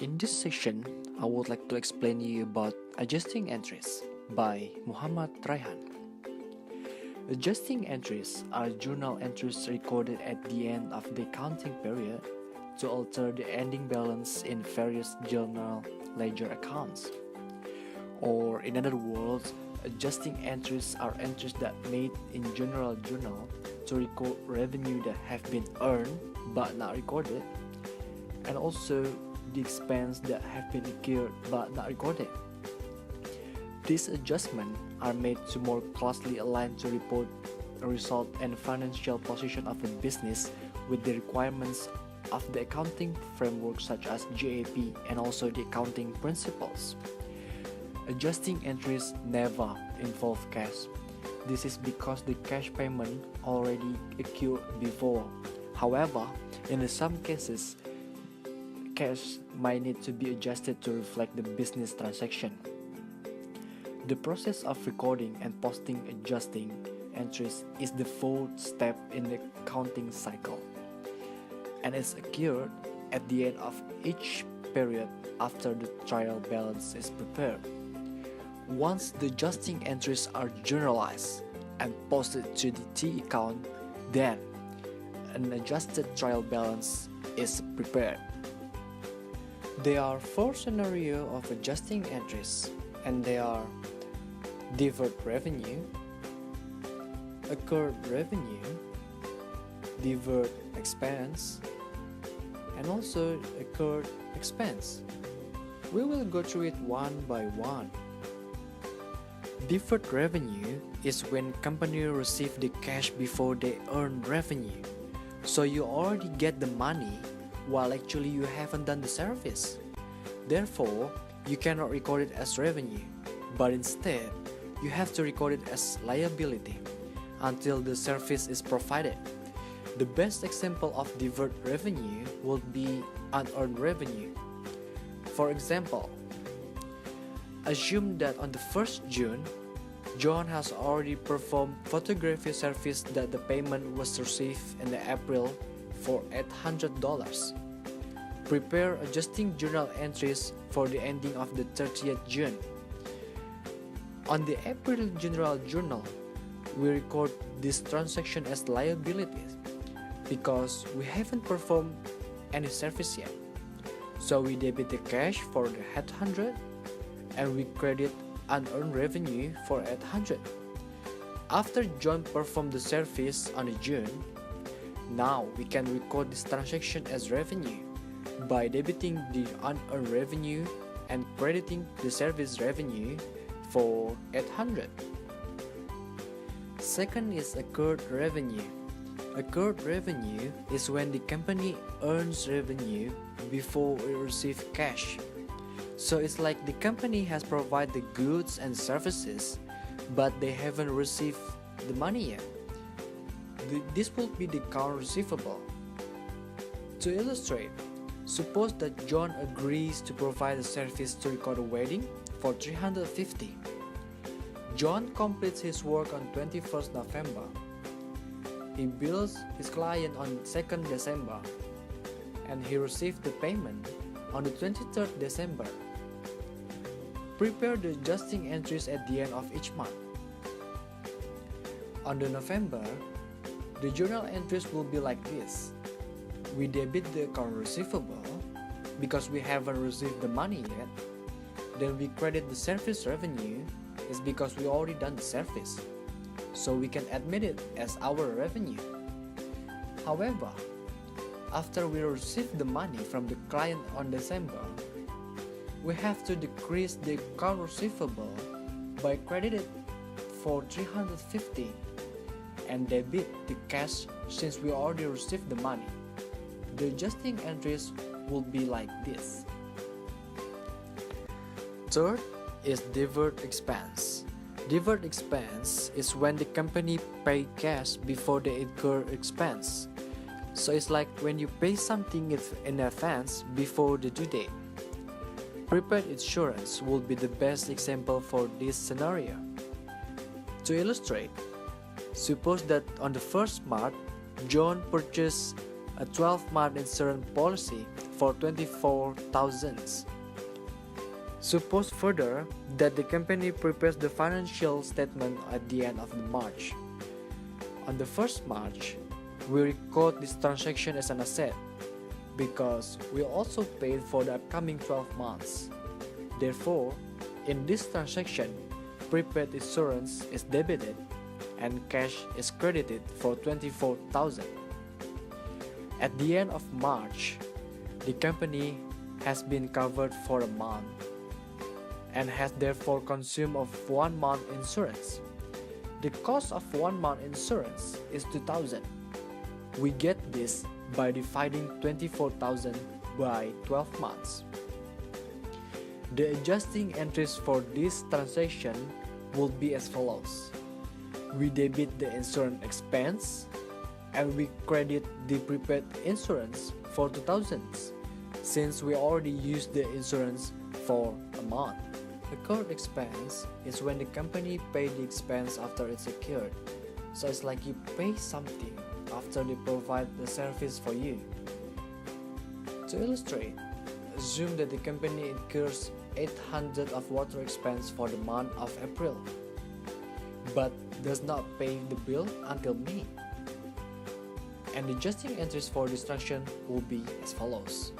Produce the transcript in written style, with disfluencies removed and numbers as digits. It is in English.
In this section, I would like to explain you about adjusting entries by Muhammad Raihan. Adjusting entries are journal entries recorded at the end of the accounting period to alter the ending balance in various journal ledger accounts. Or in other words, adjusting entries are entries that made in general journal to record revenue that have been earned but not recorded, and also the expense that have been incurred but not recorded. These adjustments are made to more closely align to report a result and financial position of a business with the requirements of the accounting framework such as GAAP and also the accounting principles. Adjusting entries never involve cash. This is because the cash payment already occurred before. However, in some cases, cash might need to be adjusted to reflect the business transaction. The process of recording and posting adjusting entries is the fourth step in the accounting cycle, and it's occurred at the end of each period after the trial balance is prepared. Once the adjusting entries are generalized and posted to the T account, then an adjusted trial balance is prepared. There are four scenarios of adjusting entries, and they are deferred revenue, accrued revenue, deferred expense, and also accrued expense. We will go through it one by one. Deferred revenue is when company receive the cash before they earn revenue. So you already get the money while actually you haven't done the service. Therefore, you cannot record it as revenue, but instead, you have to record it as liability until the service is provided. The best example of deferred revenue would be unearned revenue. For example, assume that on the 1st June, John has already performed photography service that the payment was received in April for $800. Prepare adjusting journal entries for the ending of the 30th June. On the April General Journal, we record this transaction as liabilities because we haven't performed any service yet. So we debit the cash for the $800 and we credit unearned revenue for $800. After John performed the service on June, now we can record this transaction as revenue by debiting the unearned revenue and crediting the service revenue for $800. Second is accrued revenue. Accrued revenue is when the company earns revenue before it receives cash. So it's like the company has provided the goods and services, but they haven't received the money yet. This will be the account receivable. To illustrate, suppose that John agrees to provide a service to record a wedding for $350. John completes his work on 21st November. He bills his client on 2nd December, and he received the payment on the 23rd December. Prepare the adjusting entries at the end of each month. On the November, the journal entries will be like this. We debit the account receivable because we haven't received the money yet. Then we credit the service revenue is because we already done the service. So we can admit it as our revenue. However, after we receive the money from the client on December, we have to decrease the account receivable by crediting for $350 and debit the cash since we already received the money. The adjusting entries will be like this. Third is deferred expense. Deferred expense is when the company pay cash before they incur expense. So it's like when you pay something in advance before the due date. Prepaid insurance will be the best example for this scenario. To illustrate, suppose that on the 1st March, John purchased a 12-month insurance policy for 24,000. Suppose further that the company prepares the financial statement at the end of the March. On the 1st March, we record this transaction as an asset because we also paid for the upcoming 12 months. Therefore, in this transaction, prepaid insurance is debited and cash is credited for 24,000. At the end of March, the company has been covered for a month and has therefore consumed of 1 month insurance. The cost of 1 month insurance is 2,000. We get this by dividing 24,000 by 12 months. The adjusting entries for this transaction will be as follows. We debit the insurance expense and we credit the prepaid insurance for 2,000 since we already used the insurance for a month. Incurred expense is when the company paid the expense after it's incurred. So it's like you pay something after they provide the service for you. To illustrate, assume that the company incurs 800 of water expense for the month of April, but does not pay the bill until May. And the adjusting entries for this transaction will be as follows.